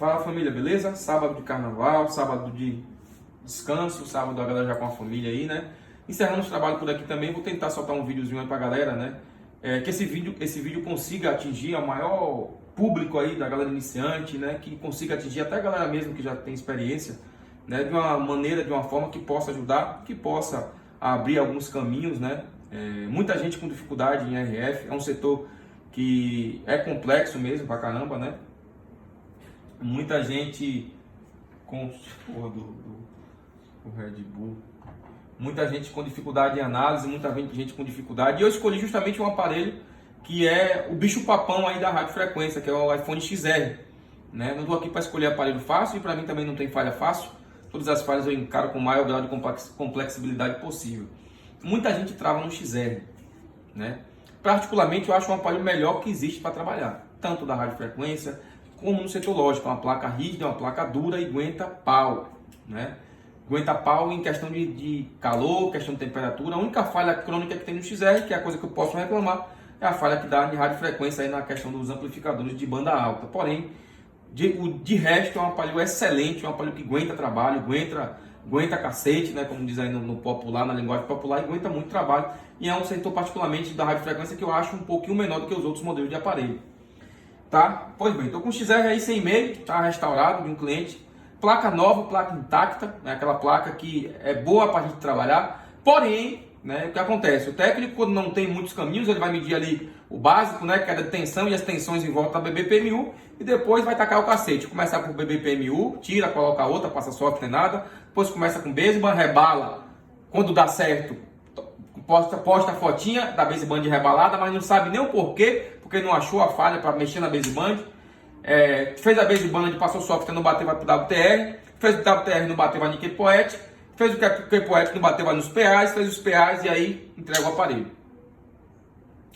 Fala família, beleza? Sábado de carnaval, sábado de descanso, sábado a galera já com a família aí, né? Encerrando os trabalhos por aqui também, vou tentar soltar um videozinho aí pra galera, né? Que esse vídeo consiga atingir o maior público aí da galera iniciante, né? Que consiga atingir até a galera mesmo que já tem experiência, né? De uma maneira, de uma forma que possa ajudar, que possa abrir alguns caminhos, né? Muita gente com dificuldade em RF, é um setor que é complexo mesmo pra caramba, né? Muita gente com o Red Bull, muita gente com dificuldade em análise, muita gente com dificuldade. E eu escolhi justamente um aparelho que é o bicho papão aí da radiofrequência, que é o iPhone XR, né? Não estou aqui para escolher aparelho fácil e para mim também não tem falha fácil. Todas as falhas eu encaro com o maior grau de complexibilidade possível. Muita gente trava no XR, né? Particularmente eu acho um aparelho melhor que existe para trabalhar, tanto da radiofrequência como no setor lógico. É uma placa rígida, uma placa dura e aguenta pau, né? Aguenta pau em questão de calor, questão de temperatura. A única falha crônica que tem no XR, que é a coisa que eu posso reclamar, é a falha que dá de radiofrequência aí na questão dos amplificadores de banda alta. Porém, de resto é um aparelho excelente, é um aparelho que aguenta trabalho, aguenta cacete, né? Como diz aí no popular, na linguagem popular, e aguenta muito trabalho. E é um setor particularmente da radiofrequência que eu acho um pouquinho menor do que os outros modelos de aparelho. Tá? Pois bem, estou com o XR aí sem e-mail, tá restaurado de um cliente. Placa nova, placa intacta, né? Aquela placa que é boa para a gente trabalhar. Porém, né, o que acontece? O técnico, quando não tem muitos caminhos, ele vai medir ali o básico, né, que é a tensão e as tensões em volta da BBPMU, e depois vai tacar o cacete. Começar com BBPMU, tira, coloca outra, passa software, nada. Depois começa com baseband, rebala. Quando dá certo, posta a fotinha da baseband rebalada, mas não sabe nem o porquê, porque não achou a falha para mexer na baseband. Fez a baseband, passou o software, não bateu, vai para o WTR. Fez o WTR, não bateu, vai no Keypoet. Fez o Keypoet, não bateu, vai nos PAs. Fez os PAs e aí entrega o aparelho.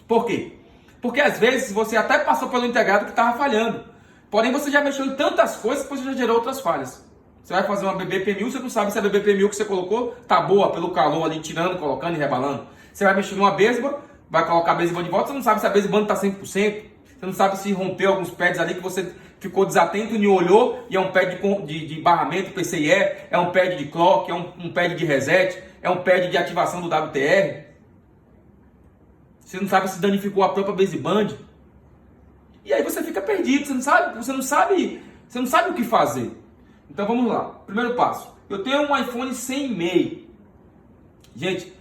Por quê? Porque às vezes você até passou pelo integrado que estava falhando. Porém, você já mexeu em tantas coisas que você já gerou outras falhas. Você vai fazer uma BBPMU, você não sabe se a BBPMU que você colocou tá boa pelo calor ali, tirando, colocando e rebalando. Você vai mexer numa baseband, vai colocar a baseband de volta, você não sabe se a baseband tá 100%. Você não sabe se rompeu alguns pads ali que você ficou desatento e não olhou, e é um pad de barramento PCIe, é um pad de clock, é um pad de reset, é um pad de ativação do WTR. Você não sabe se danificou a própria baseband. E aí você fica perdido, você não sabe o que fazer. Então vamos lá, primeiro passo. Eu tenho um iPhone sem e-mail. Gente,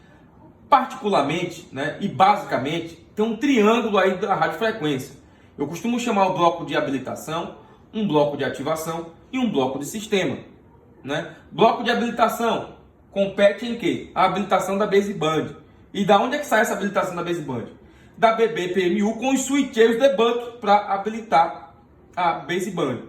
particularmente, né, e basicamente, tem um triângulo aí da radiofrequência. Eu costumo chamar o bloco de habilitação, um bloco de ativação e um bloco de sistema, né? Bloco de habilitação compete em quê? A habilitação da baseband. E da onde é que sai essa habilitação da baseband? Da BBPMU com os switcheiros debug para habilitar a baseband.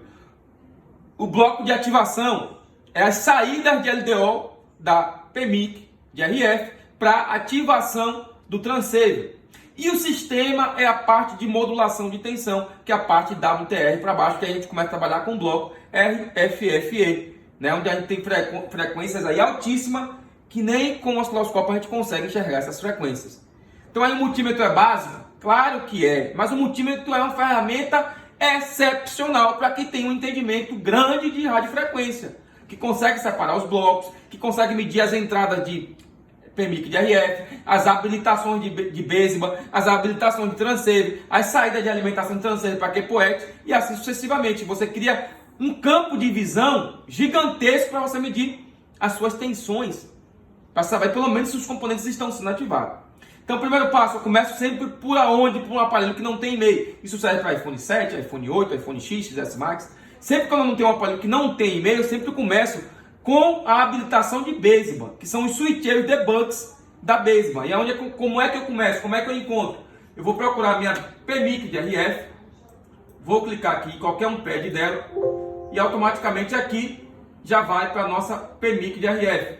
O bloco de ativação é as saídas de LDO da PMIC de RF para ativação do transceiver. E o sistema é a parte de modulação de tensão, que é a parte WTR para baixo, que a gente começa a trabalhar com o bloco RFFE, né? Onde a gente tem frequências aí altíssimas, que nem com o osciloscópio a gente consegue enxergar essas frequências. Então aí o multímetro é básico? Claro que é, mas o multímetro é uma ferramenta excepcional para quem tem um entendimento grande de radiofrequência, que consegue separar os blocos, que consegue medir as entradas de PMIC de RF, as habilitações de baseband, as habilitações de transceiver, as saídas de alimentação de transceiver para Keypoet e assim sucessivamente. Você cria um campo de visão gigantesco para você medir as suas tensões, para saber pelo menos se os componentes estão sendo ativados. Então, o primeiro passo, eu começo sempre por aonde? Por um aparelho que não tem e-mail. Isso serve para iPhone 7, iPhone 8, iPhone X, XS Max. Sempre que eu não tenho um aparelho que não tem e-mail, eu sempre começo com a habilitação de baseband, que são os switcheiros debugs da baseband. E como é que eu começo? Como é que eu encontro? Eu vou procurar minha PMIC de RF, vou clicar aqui em qualquer um pad dela e automaticamente aqui já vai para a nossa PMIC de RF,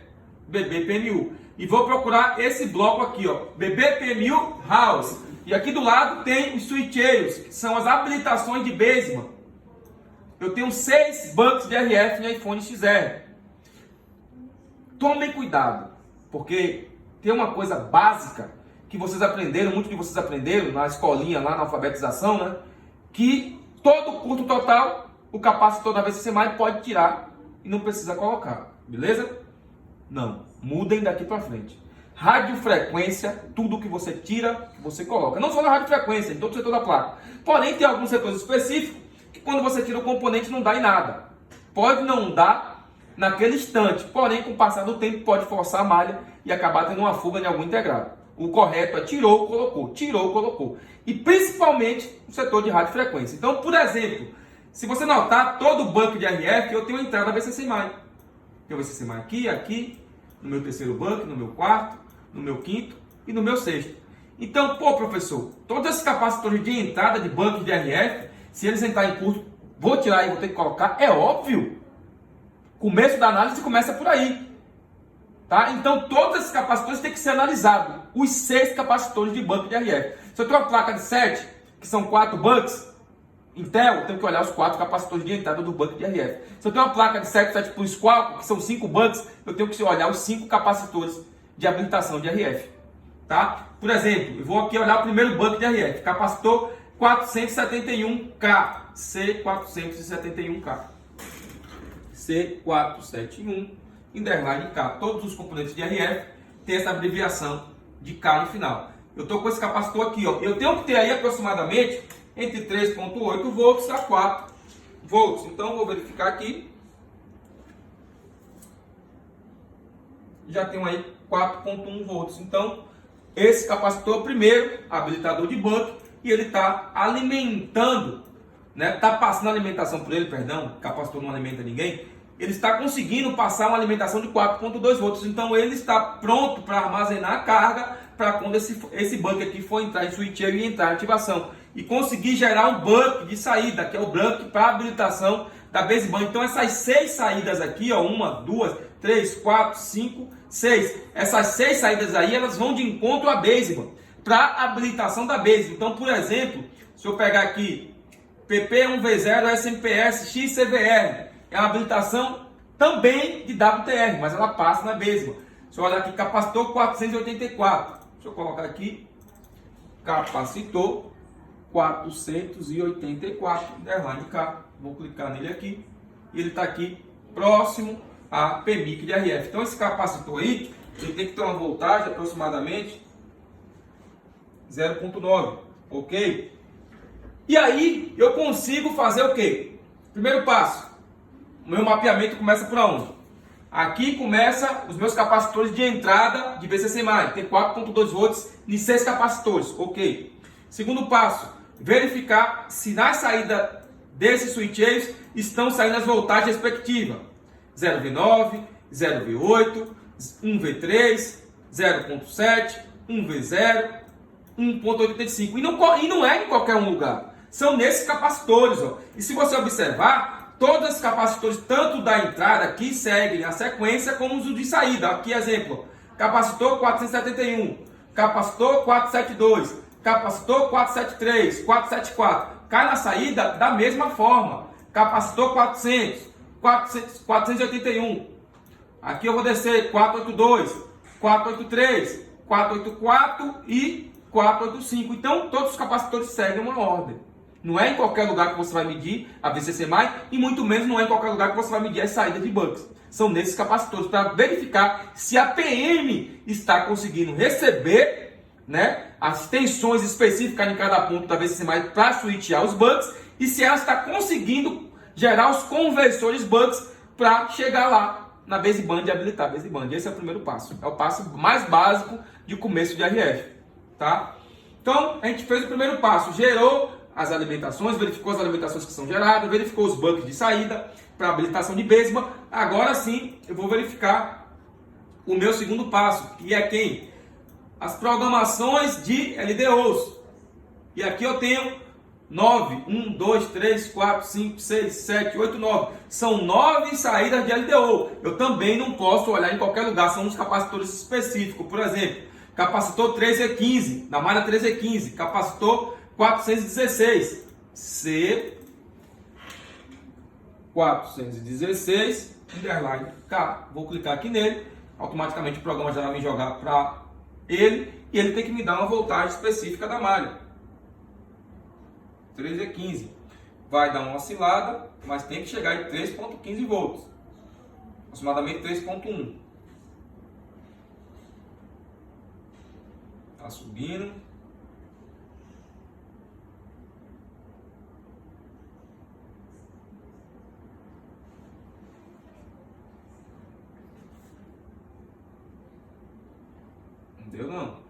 BBPMU. E vou procurar esse bloco aqui, ó, BBPMU House. E aqui do lado tem os switcheiros, que são as habilitações de baseband. Eu tenho 6 bucks de RF no iPhone XR. Tomem cuidado, porque tem uma coisa básica que vocês aprenderam, muitos de vocês aprenderam na escolinha, lá na alfabetização, né? Que todo curto total o capacitor da VCC+, pode tirar e não precisa colocar, beleza? Não, mudem daqui para frente. Radiofrequência, tudo que você tira, você coloca. Não só na radiofrequência, em todo o setor da placa. Porém, tem alguns setores específicos que quando você tira o componente não dá em nada. Pode não dar naquele instante, porém, com o passar do tempo, pode forçar a malha e acabar tendo uma fuga em algum integrado. O correto é tirou, colocou. E principalmente no setor de radiofrequência. Então, por exemplo, se você notar, todo banco de RF, eu tenho uma entrada VCC+. Tem o VCC+ aqui, no meu terceiro banco, no meu quarto, no meu quinto e no meu sexto. Então, pô, professor, todos esses capacitores de entrada de banco de RF, se eles entrarem em curto, vou tirar e vou ter que colocar, é óbvio. Começo da análise começa por aí. Tá? Então, todos esses capacitores têm que ser analisados. Os 6 capacitores de banco de RF. Se eu tenho uma placa de 7, que são 4 bucks, Intel, eu tenho que olhar os 4 capacitores de entrada do banco de RF. Se eu tenho uma placa de 7 Plus Qualcomm, que são 5 bucks, eu tenho que olhar os 5 capacitores de habilitação de RF. Tá? Por exemplo, eu vou aqui olhar o primeiro banco de RF, capacitor 471K, C471K. C471, underline K. Todos os componentes de RF têm essa abreviação de K no final. Eu estou com esse capacitor aqui, ó. Eu tenho que ter aí aproximadamente entre 3.8 volts a 4 volts. Então, vou verificar aqui. Já tenho aí 4.1 volts. Então, esse capacitor, primeiro, habilitador de buck, e ele está alimentando, né? Está passando alimentação por ele, perdão, o capacitor não alimenta ninguém. Ele está conseguindo passar uma alimentação de 4.2 volts. Então, ele está pronto para armazenar a carga para quando esse buck aqui for entrar em switcheiro e entrar em ativação. E conseguir gerar um buck de saída, que é o buck para habilitação da baseband. Então, essas 6 saídas aqui, ó, 1, 2, 3, 4, 5, 6. Essas 6 saídas aí, elas vão de encontro à baseband, para habilitação da baseband. Então, por exemplo, se eu pegar aqui PP1V0 SMPS XCVR, é uma habilitação também de WTR, mas ela passa na baseband. Se eu olhar aqui, capacitor 484. Deixa eu colocar aqui, capacitor 484, underline K. Vou clicar nele aqui e ele está aqui próximo a PMIC de RF. Então esse capacitor aí, ele tem que ter uma voltagem aproximadamente 0.9, ok? E aí eu consigo fazer o quê? Primeiro passo, o meu mapeamento começa por onde? Aqui começa os meus capacitores de entrada de VCC+, tem 4.2 volts de 6 capacitores, ok? Segundo passo, verificar se na saída desses switches estão saindo as voltagens respectivas. 0V9, 0V8, 1V3, 0.7, 1V0, 1.85. E não é em qualquer um lugar. São nesses capacitores. Ó. E se você observar, todos os capacitores, tanto da entrada aqui, seguem a sequência como os de saída. Aqui, exemplo. Capacitor 471, capacitor 472, capacitor 473, 474. Cai na saída da mesma forma. Capacitor 400, 481. Aqui eu vou descer 482, 483, 484 e 485. Então, todos os capacitores seguem uma ordem. Não é em qualquer lugar que você vai medir a VCC+, e muito menos não é em qualquer lugar que você vai medir as saídas de bucks. São nesses capacitores para verificar se a PM está conseguindo receber, né, as tensões específicas em cada ponto da VCC+, para switchar os bucks, e se ela está conseguindo gerar os conversores bucks para chegar lá na baseband e habilitar a baseband. Esse é o primeiro passo. É o passo mais básico de começo de RF. Tá? Então, a gente fez o primeiro passo. Gerou as alimentações, verificou as alimentações que são geradas, verificou os bucks de saída para habilitação de baseband. Agora sim, eu vou verificar o meu segundo passo, que é quem? As programações de LDOs. E aqui eu tenho 9, 1, 2, 3, 4, 5, 6, 7, 8, 9. São 9 saídas de LDO. Eu também não posso olhar em qualquer lugar, são uns capacitores específicos. Por exemplo, capacitor 3E15, da malha 3E15, capacitor 416, C416, underline K. Vou clicar aqui nele, automaticamente o programa já vai me jogar para ele, e ele tem que me dar uma voltagem específica da malha. 3E15. vai dar uma oscilada, mas tem que chegar em 3.15 volts, aproximadamente 3.1. Tá subindo. Não deu não.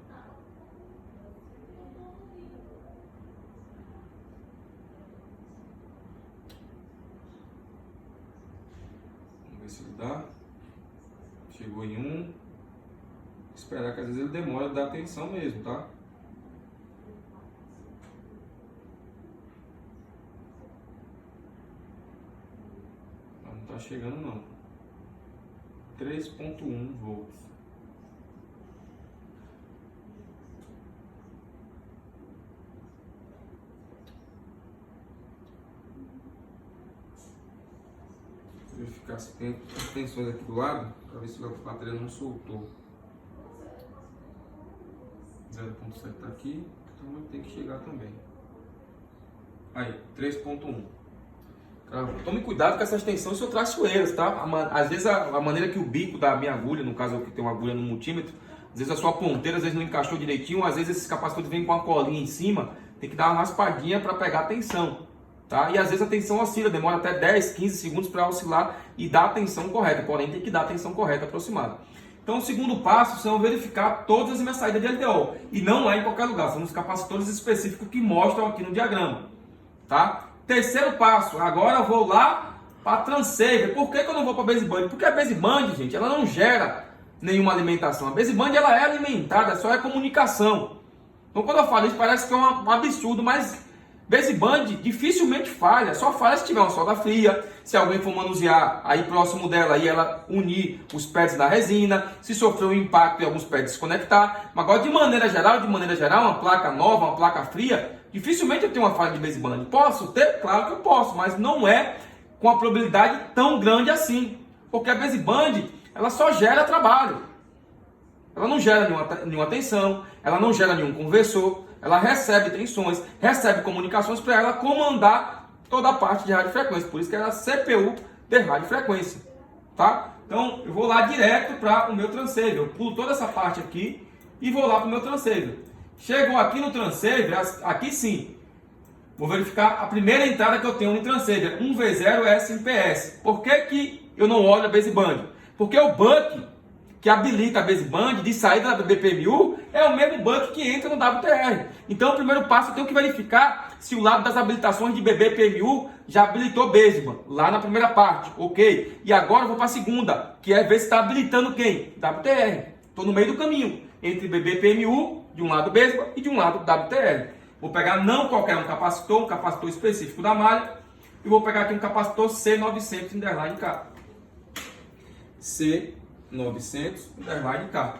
Vamos ver se ele dá. Chegou em 1. Esperar que às vezes ele demora a dar atenção mesmo, tá? Não tá chegando não. 3.1 volts. Vou verificar se tem as tensões aqui do lado, para ver se a bateria não soltou. 0.7 tá aqui, então tem que chegar também. Aí, 3.1. Tome cuidado com essas tensões, são traiçoeiras, tá? Às vezes a maneira que o bico da minha agulha, no caso eu que tenho uma agulha no multímetro, às vezes a sua ponteira às vezes não encaixou direitinho, às vezes esses capacitores vêm com a colinha em cima, tem que dar uma raspadinha para pegar a tensão, tá? E às vezes a tensão oscila, demora até 10, 15 segundos para oscilar e dar a tensão correta, porém tem que dar a tensão correta aproximada. Então o segundo passo são verificar todas as minhas saídas de LDO, e não é em qualquer lugar, são os capacitores específicos que mostram aqui no diagrama, tá? Terceiro passo, agora eu vou lá para a transceiver. Por que eu não vou para a baseband? Porque a baseband, gente, ela não gera nenhuma alimentação. A baseband ela é alimentada, só é comunicação. Então quando eu falo isso parece que é um absurdo, mas baseband dificilmente falha. Só falha se tiver uma solda fria, se alguém for manusear aí próximo dela e ela unir os pads da resina, se sofrer um impacto e alguns pads desconectar. Mas agora de maneira geral, uma placa nova, uma placa fria, dificilmente eu tenho uma falha de baseband. Posso ter? Claro que eu posso, mas não é com a probabilidade tão grande assim. Porque a baseband, ela só gera trabalho. Ela não gera nenhuma tensão, ela não gera nenhum conversor, ela recebe tensões, recebe comunicações para ela comandar toda a parte de radiofrequência. Por isso que ela é a CPU de radiofrequência. Tá? Então eu vou lá direto para o meu transceiver. Eu pulo toda essa parte aqui e vou lá para o meu transceiver. Chegou aqui no transceiver, aqui sim, vou verificar a primeira entrada que eu tenho no transceiver, 1V0 SMPS. Por que eu não olho a baseband? Porque o buck que habilita a baseband de saída da BPMU é o mesmo buck que entra no WTR. Então o primeiro passo eu tenho que verificar se o lado das habilitações de BBPMU já habilitou baseband, lá na primeira parte, ok? E agora eu vou para a segunda, que é ver se está habilitando quem? WTR. Estou no meio do caminho, entre BBPMU, de um lado baseband e de um lado WTR. Vou pegar não qualquer um capacitor específico da malha, e vou pegar aqui um capacitor C900_K. C900_K.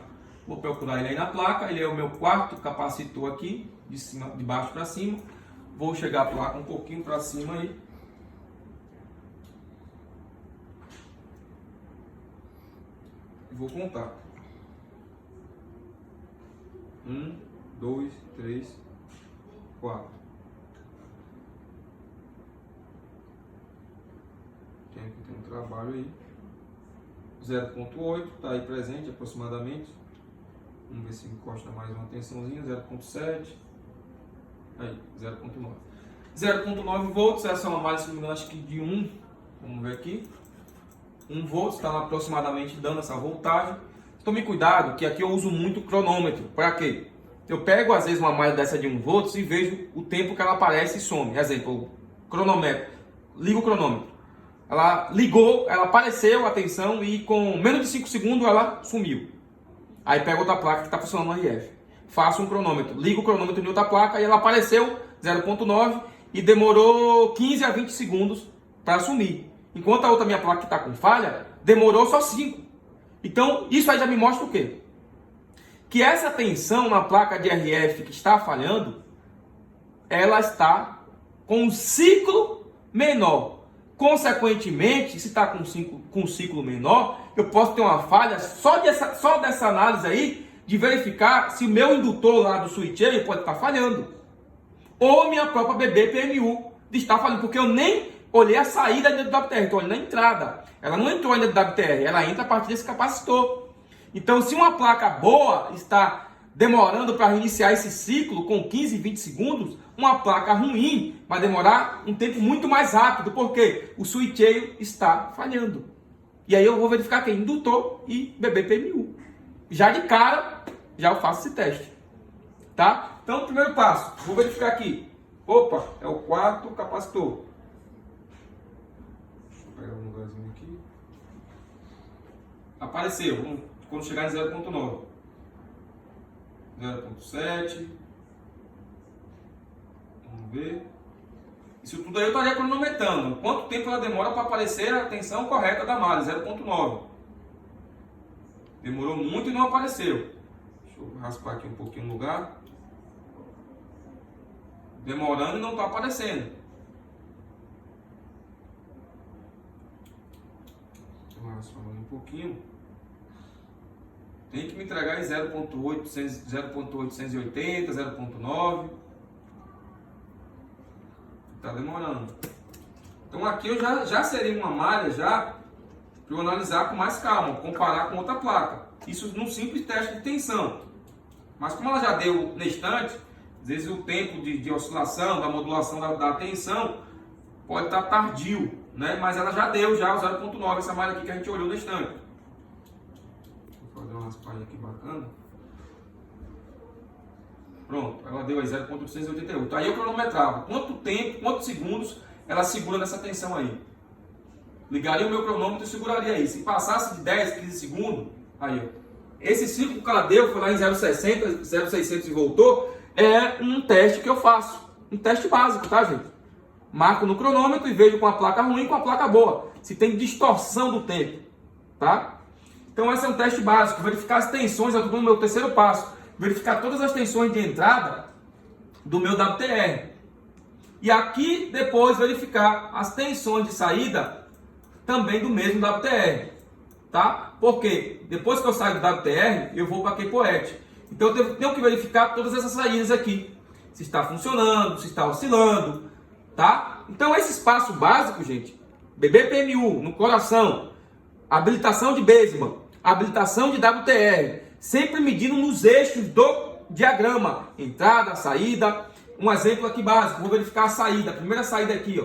Vou procurar ele aí na placa, ele é o meu quarto capacitor aqui, de baixo para cima. Vou chegar a placa um pouquinho para cima aí. E vou contar. 1, 2, 3, 4. Tem um trabalho aí. 0.8 está aí presente aproximadamente. Vamos ver se encosta mais uma tensãozinha. 0.7. Aí, 0.9. 0.9 volts, essa é uma malha, se não me engano, acho que de 1. Vamos ver aqui. 1 volts, está aproximadamente dando essa voltagem. Tome cuidado que aqui eu uso muito cronômetro. Para quê? Eu pego às vezes uma malha dessa de 1 volts e vejo o tempo que ela aparece e some. Exemplo, cronômetro. Ligo o cronômetro. Ela ligou, ela apareceu a tensão e com menos de 5 segundos ela sumiu. Aí pego outra placa que está funcionando no RF. Faço um cronômetro. Ligo o cronômetro em outra placa e ela apareceu 0.9 e demorou 15 a 20 segundos para sumir. Enquanto a outra minha placa que está com falha, demorou só 5. Então, isso aí já me mostra o quê? Que essa tensão na placa de RF que está falhando, ela está com um ciclo menor. Consequentemente, se está com um ciclo menor, eu posso ter uma falha só dessa análise aí, de verificar se o meu indutor lá do switch pode estar falhando. Ou minha própria BBPMU de estar falhando, porque eu nem olhei a saída dentro do WTR, estou olhando a entrada. Ela não entrou ainda do WTR, ela entra a partir desse capacitor. Então, se uma placa boa está demorando para reiniciar esse ciclo com 15, 20 segundos, uma placa ruim vai demorar um tempo muito mais rápido, porque o switcheio está falhando. E aí eu vou verificar aqui, indutor e BBPMU. Já de cara, já eu faço esse teste. Tá? Então, primeiro passo, vou verificar aqui. Opa, é o quarto capacitor. Deixa eu pegar um lugarzinho aqui. Apareceu, quando chegar em 0.9. 0.7. Vamos ver. Isso tudo aí eu estaria cronometrando. Quanto tempo ela demora para aparecer a tensão correta da malha? 0.9. Demorou muito e não apareceu. Deixa eu raspar aqui um pouquinho o lugar. Demorando e não está aparecendo. Vou raspar um pouquinho. Tem que me entregar em 0.880, 0.9. Está demorando. Então aqui eu já seria uma malha já para eu analisar com mais calma, comparar com outra placa. Isso num simples teste de tensão. Mas como ela já deu na estante, às vezes o tempo de oscilação, da modulação da tensão pode estar tardio, né? Mas ela já deu já o 0.9, essa malha aqui que a gente olhou na estante. Vou fazer uma raspadinha aqui bacana. Pronto, ela deu aí 0.888. Aí eu cronometrava quanto tempo, quantos segundos ela segura nessa tensão aí. Ligaria o meu cronômetro e seguraria aí. Se passasse de 10, 15 segundos, aí ó. Esse ciclo que ela deu, foi lá em 0,60, 0,600 e voltou, é um teste que eu faço. Um teste básico, tá, gente? Marco no cronômetro e vejo com a placa ruim e com a placa boa. Se tem distorção do tempo, tá? Então esse é um teste básico. Verificar as tensões, eu estou no meu terceiro passo. Verificar todas as tensões de entrada do meu WTR. E aqui depois verificar as tensões de saída também do mesmo WTR. Tá? Porque depois que eu saio do WTR, eu vou para a Kpoet. Então eu tenho que verificar todas essas saídas aqui. Se está funcionando, se está oscilando. Tá? Então esses passos básicos, gente. BBPMU no coração. Habilitação de Basement. Habilitação de WTR. Sempre medindo nos eixos do diagrama. Entrada, saída. Um exemplo aqui básico. Vou verificar a saída. A primeira saída aqui, ó.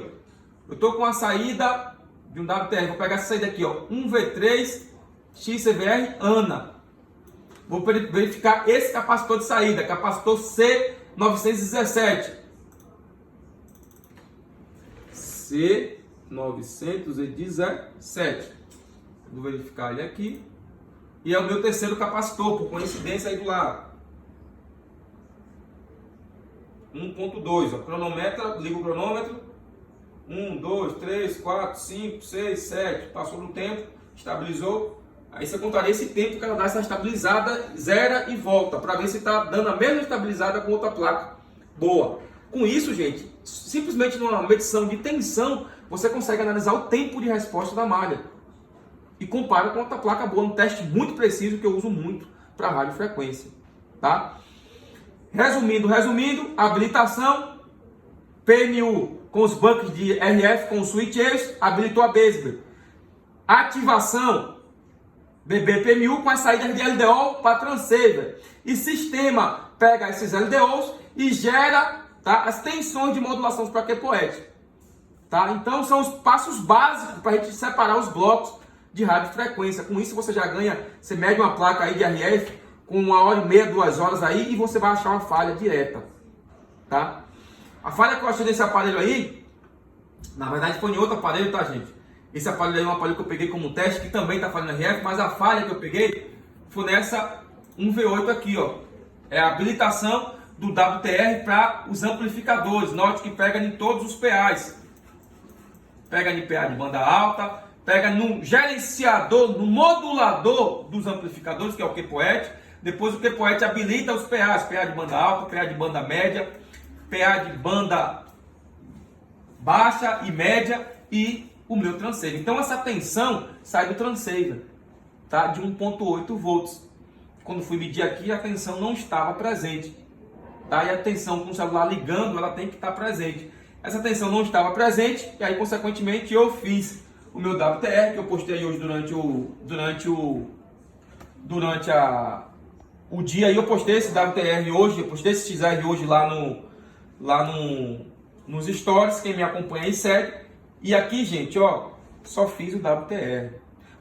Eu estou com a saída de um WTR. Vou pegar essa saída aqui, ó. 1V3 XCVR ANA. Vou verificar esse capacitor de saída. Capacitor C917. C917. Vou verificar ele aqui. E é o meu terceiro capacitor, por coincidência aí do lado. 1.2, cronometra, liga o cronômetro. 1, 2, 3, 4, 5, 6, 7. Passou no tempo, estabilizou. Aí você contaria esse tempo que ela dá essa estabilizada, zera e volta, para ver se está dando a mesma estabilizada com outra placa boa. Com isso, gente, simplesmente numa medição de tensão, você consegue analisar o tempo de resposta da malha. E compara com outra placa boa, um teste muito preciso que eu uso muito para radiofrequência, tá? Resumindo, habilitação, PMU com os buckets de RF com os switches, habilitou a Basement. Ativação, BBPMU com as saídas de LDO para transceiver. E sistema pega esses LDOs e gera, tá, as tensões de modulação para Kpoet. Tá? Então são os passos básicos para a gente separar os blocos de radiofrequência. Com isso você já ganha, você mede uma placa aí de RF com 1h30, 2 horas aí e você vai achar uma falha direta, tá? A falha que eu achei nesse aparelho aí, na verdade foi em outro aparelho, tá, gente? Esse aparelho aí é um aparelho que eu peguei como teste, que também tá falhando RF, mas a falha que eu peguei foi nessa 1V8 aqui, ó. É a habilitação do WTR para os amplificadores. Note que pega em todos os PAs. Pega em PA de banda alta, pega no gerenciador, no modulador dos amplificadores, que é o Kpoet. Depois o Kpoet habilita os PAs, PA de banda alta, PA de banda média, PA de banda baixa e média e o meu transceiver. Então essa tensão sai do transceiver, tá? De 1.8 volts. Quando fui medir aqui, a tensão não estava presente, tá? E a tensão com o celular ligando, ela tem que estar presente. Essa tensão não estava presente e aí, consequentemente, eu fiz o meu WTR, que eu postei hoje durante o dia. Aí eu postei esse WTR hoje, eu postei esse XR hoje nos stories, quem me acompanha aí segue. E aqui, gente, ó, só fiz o WTR.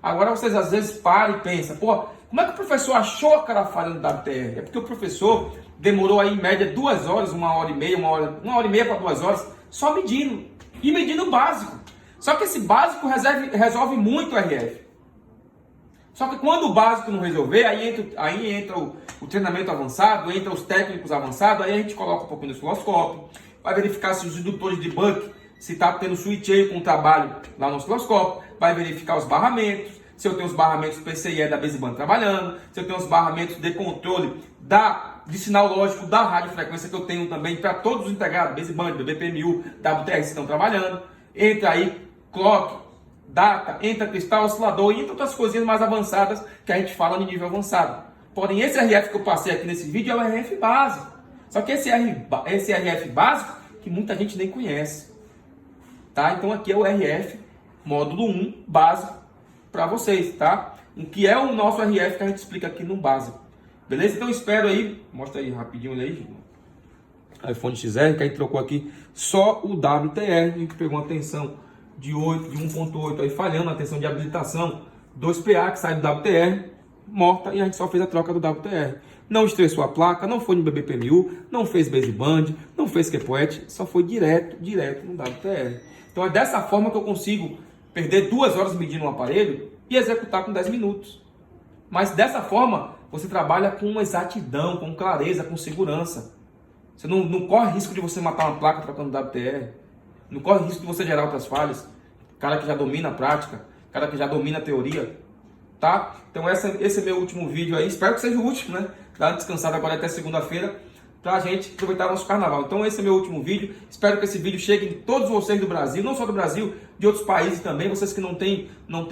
Agora vocês às vezes param e pensam, pô, como é que o professor achou aquela falha no WTR? É porque o professor demorou aí em média 2 horas, 1h30, uma hora e meia para 2 horas, só medindo. E medindo o básico. Só que esse básico resolve muito o RF. Só que quando o básico não resolver, aí entra o treinamento avançado, entra os técnicos avançados, aí a gente coloca um pouquinho no osciloscópio, vai verificar se os indutores de Buck, se está tendo switch com o trabalho lá no osciloscópio, vai verificar os barramentos, se eu tenho os barramentos PCIe da baseband trabalhando, se eu tenho os barramentos de controle de sinal lógico da radiofrequência que eu tenho também para todos os integrados, baseband, BPMU, WTR estão trabalhando. Entra aí clock, data, entra cristal, oscilador e entre outras coisinhas mais avançadas que a gente fala no nível avançado. Porém, esse RF que eu passei aqui nesse vídeo é o RF básico. Só que esse RF básico que muita gente nem conhece. Tá? Então aqui é o RF módulo 1 básico para vocês, tá? O que é o nosso RF que a gente explica aqui no básico. Beleza? Então eu espero aí, mostra aí rapidinho aí, iPhone XR, que a gente trocou aqui só o WTR, a gente pegou uma tensão de 1.8 aí falhando, a tensão de habilitação 2PA que sai do WTR, morta, e a gente só fez a troca do WTR. Não estressou a placa, não foi no BPMU, não fez baseband, não fez QPOET, só foi direto no WTR. Então é dessa forma que eu consigo perder 2 horas medindo um aparelho e executar com 10 minutos. Mas dessa forma você trabalha com exatidão, com clareza, com segurança. Você não corre risco de você matar uma placa trocando WTR. Não corre risco de você gerar outras falhas. Cara que já domina a prática, cara que já domina a teoria. Tá? Então esse é meu último vídeo aí. Espero que seja o último, né? Dá uma descansada agora até segunda-feira pra gente aproveitar nosso carnaval. Então esse é meu último vídeo. Espero que esse vídeo chegue em todos vocês do Brasil, não só do Brasil, de outros países também. Vocês que não têm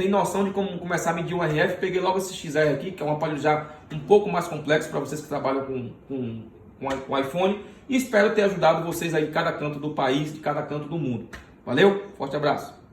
noção de como começar a medir um RF, peguei logo esse XR aqui, que é um aparelho já um pouco mais complexo para vocês que trabalham com iPhone. E espero ter ajudado vocês aí em cada canto do país, de cada canto do mundo. Valeu? Forte abraço!